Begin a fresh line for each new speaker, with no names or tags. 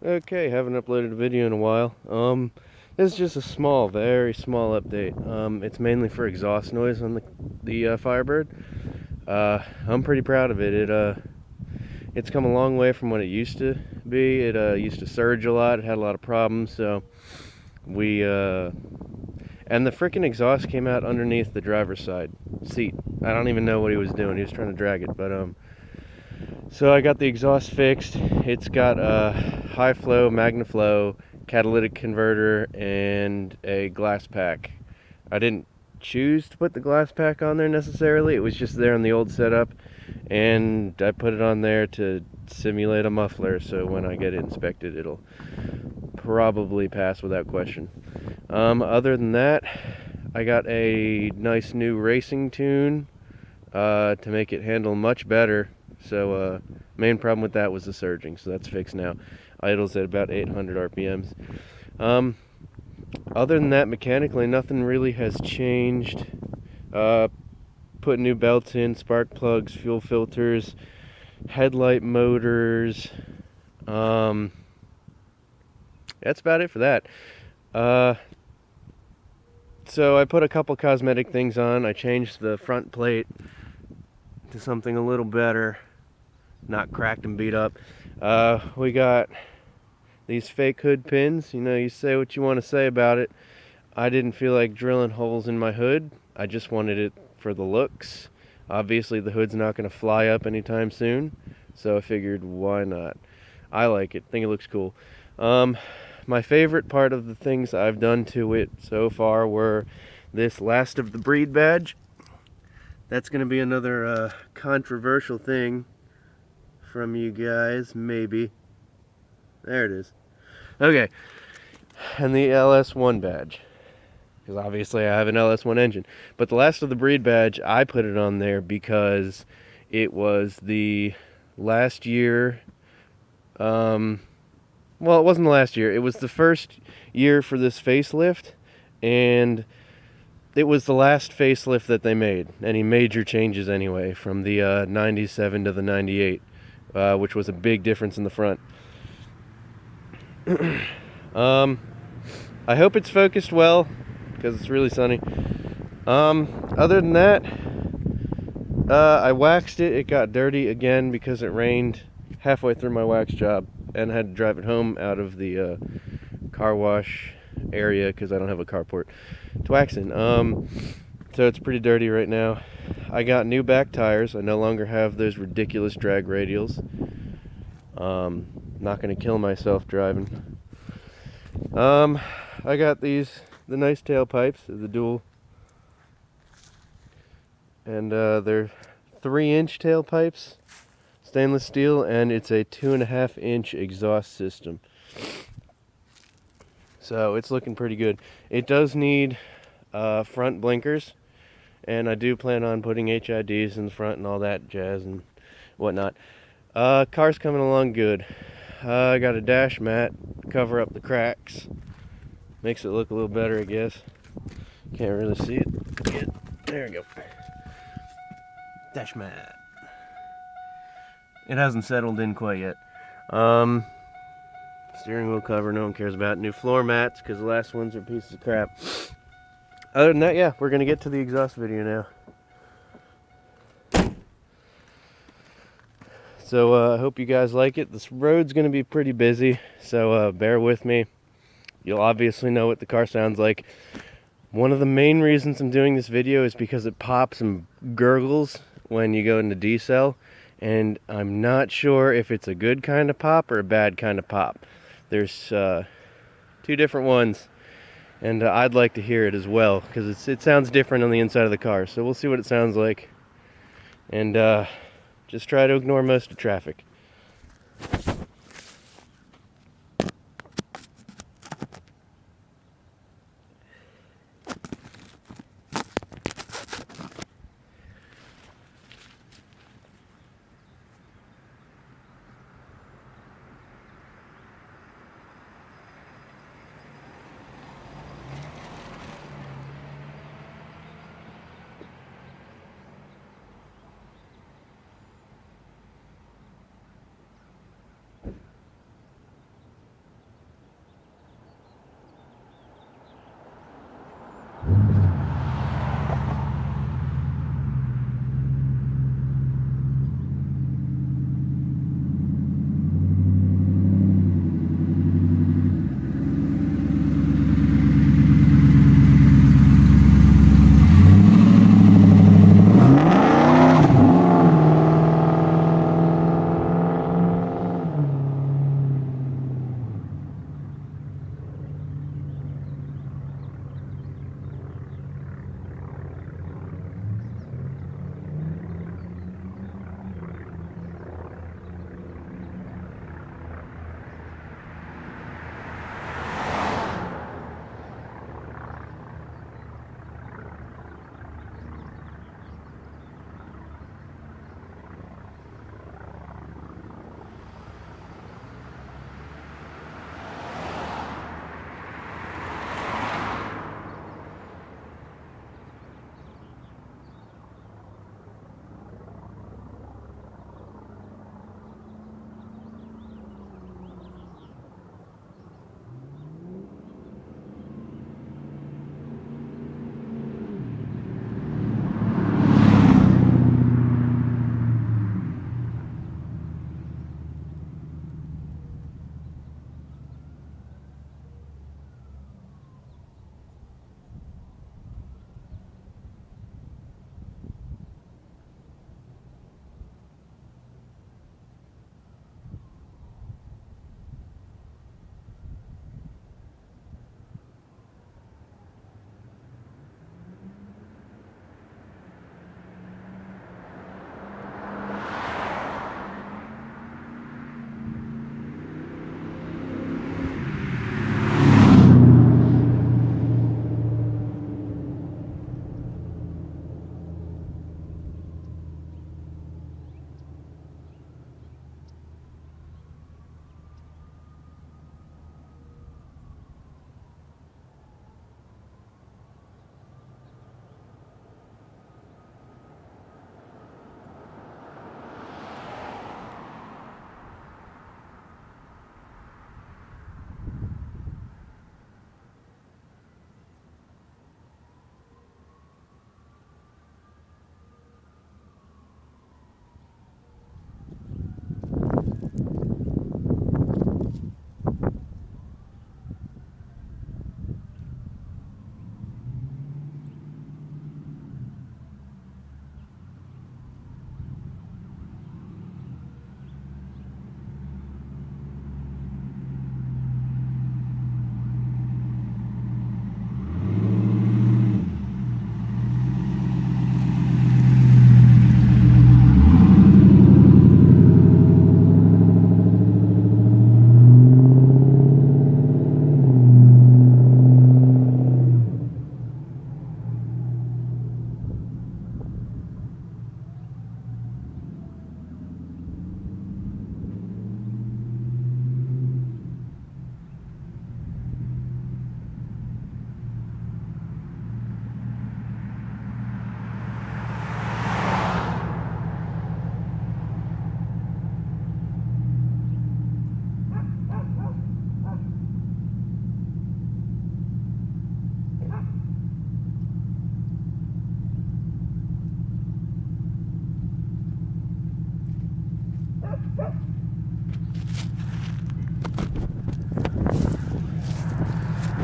Okay, haven't uploaded a video in a while. This is just a small, very small update. It's mainly for exhaust noise on the Firebird. I'm pretty proud of it. It's come a long way from what it used to be. It used to surge a lot. It had a lot of problems. So and the freaking exhaust came out underneath the driver's side seat. I don't even know what he was doing. He was trying to drag it, but so I got the exhaust fixed. It's got a high flow, MagnaFlow, catalytic converter, and a glass pack. I didn't choose to put the glass pack on there necessarily. It was just there in the old setup, and I put it on there to simulate a muffler, so when I get it inspected, it'll probably pass without question. Other than that, I got a nice new racing tune to make it handle much better. So main problem with that was the surging, so that's fixed now. Idles at about 800 RPMs. Other than that, mechanically, nothing really has changed. Put new belts in, spark plugs, fuel filters, headlight motors. That's about it for that. So I put a couple cosmetic things on. I changed the front plate to something a little better, not cracked and beat up. We got these fake hood pins. You know, you say what you want to say about it. I didn't feel like drilling holes in my hood. I just wanted it for the looks. Obviously the hood's not going to fly up anytime soon, so I figured why not. I like it, think it looks cool. My favorite part of the things I've done to it so far were this last of the breed badge. That's going to be another controversial thing from you guys, maybe. There it is. Okay, and the LS1 badge, because obviously I have an LS1 engine. But the last of the breed badge, I put it on there because it was the last year. Well, it wasn't the last year. It was the first year for this facelift, and it was the last facelift that they made. Any major changes anyway, from the 97 to the 98, which was a big difference in the front. I hope it's focused well, because it's really sunny. Other than that, I waxed it. It got dirty again because it rained halfway through my wax job, and I had to drive it home out of the car wash area because I don't have a carport to wax in. So it's pretty dirty right now. I got new back tires. I no longer have those ridiculous drag radials. Not going to kill myself driving. I got the nice tailpipes, the dual, and they're 3-inch tailpipes, stainless steel, and it's a 2.5-inch exhaust system. So it's looking pretty good. It does need front blinkers, and I do plan on putting HIDs in the front and all that jazz and whatnot. Car's coming along good. I got a dash mat to cover up the cracks. Makes it look a little better, I guess. Can't really see it yet. There we go. Dash mat. It hasn't settled in quite yet. Steering wheel cover, no one cares about. New floor mats, because the last ones are pieces of crap. Other than that, yeah, we're going to get to the exhaust video now. So I hope you guys like it. This road's going to be pretty busy, so bear with me. You'll obviously know what the car sounds like. One of the main reasons I'm doing this video is because it pops and gurgles when you go into decel, and I'm not sure if it's a good kind of pop or a bad kind of pop. There's two different ones, and I'd like to hear it as well, because it sounds different on the inside of the car. So we'll see what it sounds like, and just try to ignore most of traffic.